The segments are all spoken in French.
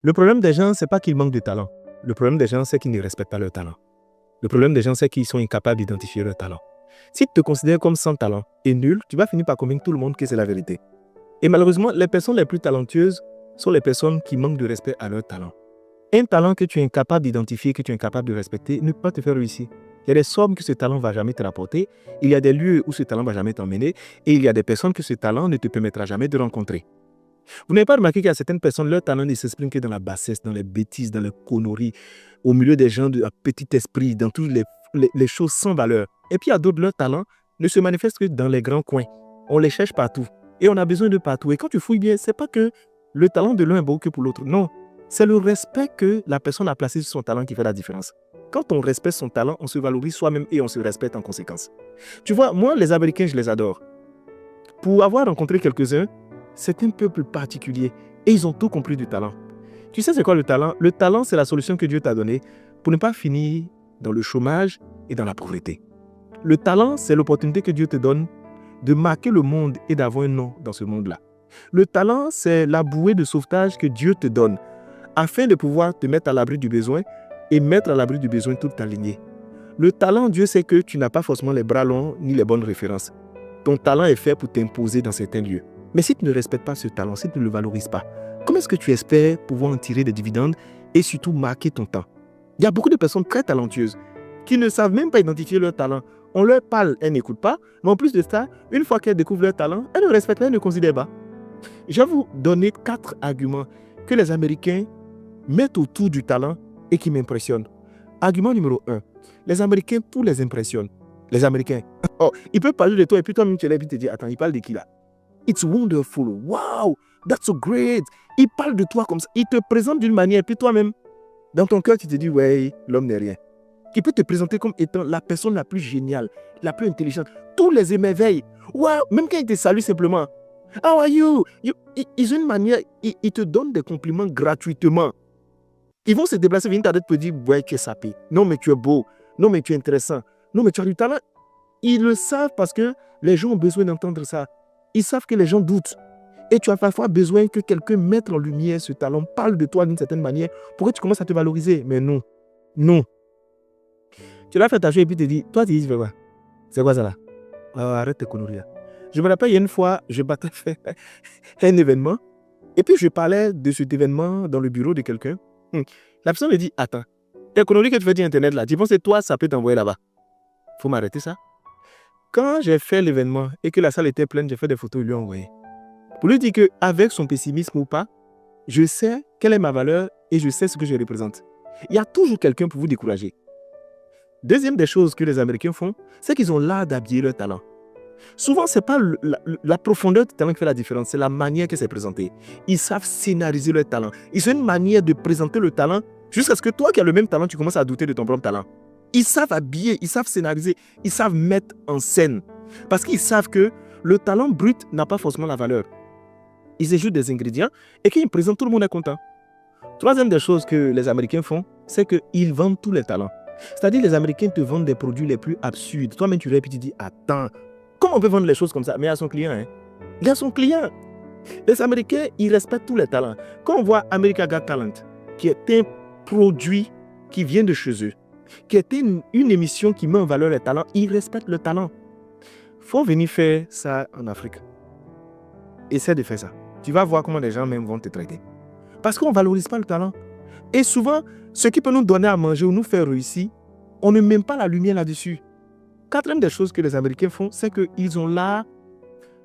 Le problème des gens, c'est pas qu'ils manquent de talent. Le problème des gens, c'est qu'ils ne respectent pas leur talent. Le problème des gens, c'est qu'ils sont incapables d'identifier leur talent. Si tu te considères comme sans talent et nul, tu vas finir par convaincre tout le monde que c'est la vérité. Et malheureusement, les personnes les plus talentueuses sont les personnes qui manquent de respect à leur talent. Un talent que tu es incapable d'identifier, que tu es incapable de respecter, ne peut pas te faire réussir. Il y a des sommes que ce talent ne va jamais te rapporter, il y a des lieux où ce talent ne va jamais t'emmener, et il y a des personnes que ce talent ne te permettra jamais de rencontrer. Vous n'avez pas remarqué qu'il y a certaines personnes, leur talent ne s'exprime que dans la bassesse, dans les bêtises, dans les conneries, au milieu des gens de petit esprit, dans toutes les choses sans valeur. Et puis il y a d'autres, leur talent ne se manifeste que dans les grands coins. On les cherche partout. Et on a besoin de partout. Et quand tu fouilles bien, ce n'est pas que le talent de l'un est beau que pour l'autre. Non, c'est le respect que la personne a placé sur son talent qui fait la différence. Quand on respecte son talent, on se valorise soi-même et on se respecte en conséquence. Tu vois, moi, les Américains, je les adore. Pour avoir rencontré quelques-uns, c'est un peuple particulier et ils ont tout compris du talent. Tu sais c'est quoi le talent? Le talent, c'est la solution que Dieu t'a donnée pour ne pas finir dans le chômage et dans la pauvreté. Le talent, c'est l'opportunité que Dieu te donne de marquer le monde et d'avoir un nom dans ce monde-là. Le talent, c'est la bouée de sauvetage que Dieu te donne afin de pouvoir te mettre à l'abri du besoin et mettre à l'abri du besoin toute ta lignée. Le talent, Dieu sait que tu n'as pas forcément les bras longs ni les bonnes références. Ton talent est fait pour t'imposer dans certains lieux. Mais si tu ne respectes pas ce talent, si tu ne le valorises pas, comment est-ce que tu espères pouvoir en tirer des dividendes et surtout marquer ton temps? Il y a beaucoup de personnes très talentueuses qui ne savent même pas identifier leur talent. On leur parle, elles n'écoutent pas, mais en plus de ça, une fois qu'elles découvrent leur talent, elles ne respectent pas, elles ne considèrent pas. Je vais vous donner 4 arguments que les Américains mettent autour du talent et qui m'impressionnent. Argument numéro 1. Les Américains, tout les impressionne. Les Américains, ils peuvent parler de toi et puis toi-même tu es là et puis tu te dis, attends, il parle de qui là? It's wonderful. Wow, that's so great. Il parle de toi comme ça. Il te présente d'une manière, puis toi-même, dans ton cœur, tu te dis, ouais, l'homme n'est rien. Il peut te présenter comme étant la personne la plus géniale, la plus intelligente. Tous les émerveillent. Wow, même quand ils te saluent simplement. How are you? Ils ont une manière, ils te donnent des compliments gratuitement. Ils vont se déplacer, venir ta tête pour dire, ouais, tu es sapé. Non, mais tu es beau. Non, mais tu es intéressant. Non, mais tu as du talent. Ils le savent parce que les gens ont besoin d'entendre ça. Ils savent que les gens doutent. Et tu as parfois besoin que quelqu'un mette en lumière ce talent, parle de toi d'une certaine manière pour que tu commences à te valoriser. Mais non, non. Tu l'as fait ta chose et puis tu te dis, toi tu dis, quoi? C'est quoi ça là? Arrête tes conneries là. Je me rappelle, il y a une fois, je battais faire un événement et puis je parlais de cet événement dans le bureau de quelqu'un. La personne me dit, attends, tes conneries que tu fais sur Internet là, tu penses que toi ça peut t'envoyer là-bas? Faut m'arrêter ça. Quand j'ai fait l'événement et que la salle était pleine, j'ai fait des photos et lui ai envoyé. Pour lui dire qu'avec son pessimisme ou pas, je sais quelle est ma valeur et je sais ce que je représente. Il y a toujours quelqu'un pour vous décourager. Deuxième des choses que les Américains font, c'est qu'ils ont l'art d'habiller leur talent. Souvent, ce n'est pas la profondeur du talent qui fait la différence, c'est la manière que c'est présenté. Ils savent scénariser leur talent. Ils ont une manière de présenter le talent jusqu'à ce que toi qui as le même talent, tu commences à douter de ton propre talent. Ils savent habiller, ils savent scénariser, ils savent mettre en scène. Parce qu'ils savent que le talent brut n'a pas forcément la valeur. Ils ajoutent des ingrédients et quand ils présentent, tout le monde est content. Troisième des choses que les Américains font, c'est qu'ils vendent tous les talents. C'est-à-dire les Américains te vendent des produits les plus absurdes. Toi-même, tu rêves et tu dis, attends, comment on peut vendre les choses comme ça? Mais à son client, hein? Il a son client. Les Américains, ils respectent tous les talents. Quand on voit America Got Talent, qui est un produit qui vient de chez eux, qui est une émission qui met en valeur les talents, ils respectent le talent. Il faut venir faire ça en Afrique. Essaie de faire ça. Tu vas voir comment les gens même vont te traiter. Parce qu'on ne valorise pas le talent. Et souvent, ce qui peut nous donner à manger ou nous faire réussir, on ne met pas la lumière là-dessus. Quatrième des choses que les Américains font, c'est qu'ils ont l'art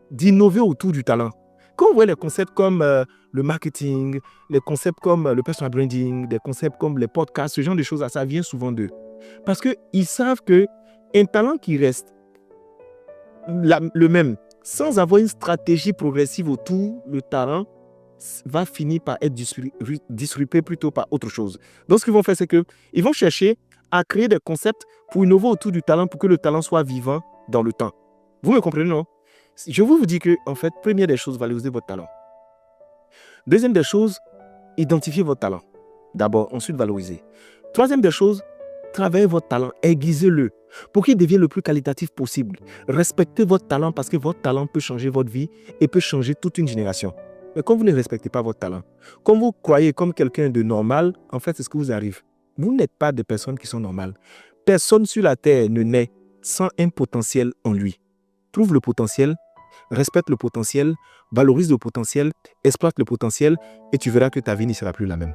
d'innover autour du talent. Quand on voit les concepts comme le marketing, les concepts comme le personal branding, des concepts comme les podcasts, ce genre de choses, ça vient souvent d'eux. Parce qu'ils savent qu'un talent qui reste le même, sans avoir une stratégie progressive autour du talent, va finir par être disrupté plutôt par autre chose. Donc, ce qu'ils vont faire, c'est qu'ils vont chercher à créer des concepts pour innover autour du talent, pour que le talent soit vivant dans le temps. Vous me comprenez, non? Je vous dis que, en fait, première des choses, valorisez votre talent. Deuxième des choses, identifiez votre talent. D'abord, ensuite, valorisez. Troisième des choses, travaillez votre talent, aiguisez-le pour qu'il devienne le plus qualitatif possible. Respectez votre talent parce que votre talent peut changer votre vie et peut changer toute une génération. Mais quand vous ne respectez pas votre talent, quand vous croyez comme quelqu'un de normal, en fait, c'est ce qui vous arrive. Vous n'êtes pas des personnes qui sont normales. Personne sur la terre ne naît sans un potentiel en lui. Trouve le potentiel, respecte le potentiel, valorise le potentiel, exploite le potentiel et tu verras que ta vie ne sera plus la même.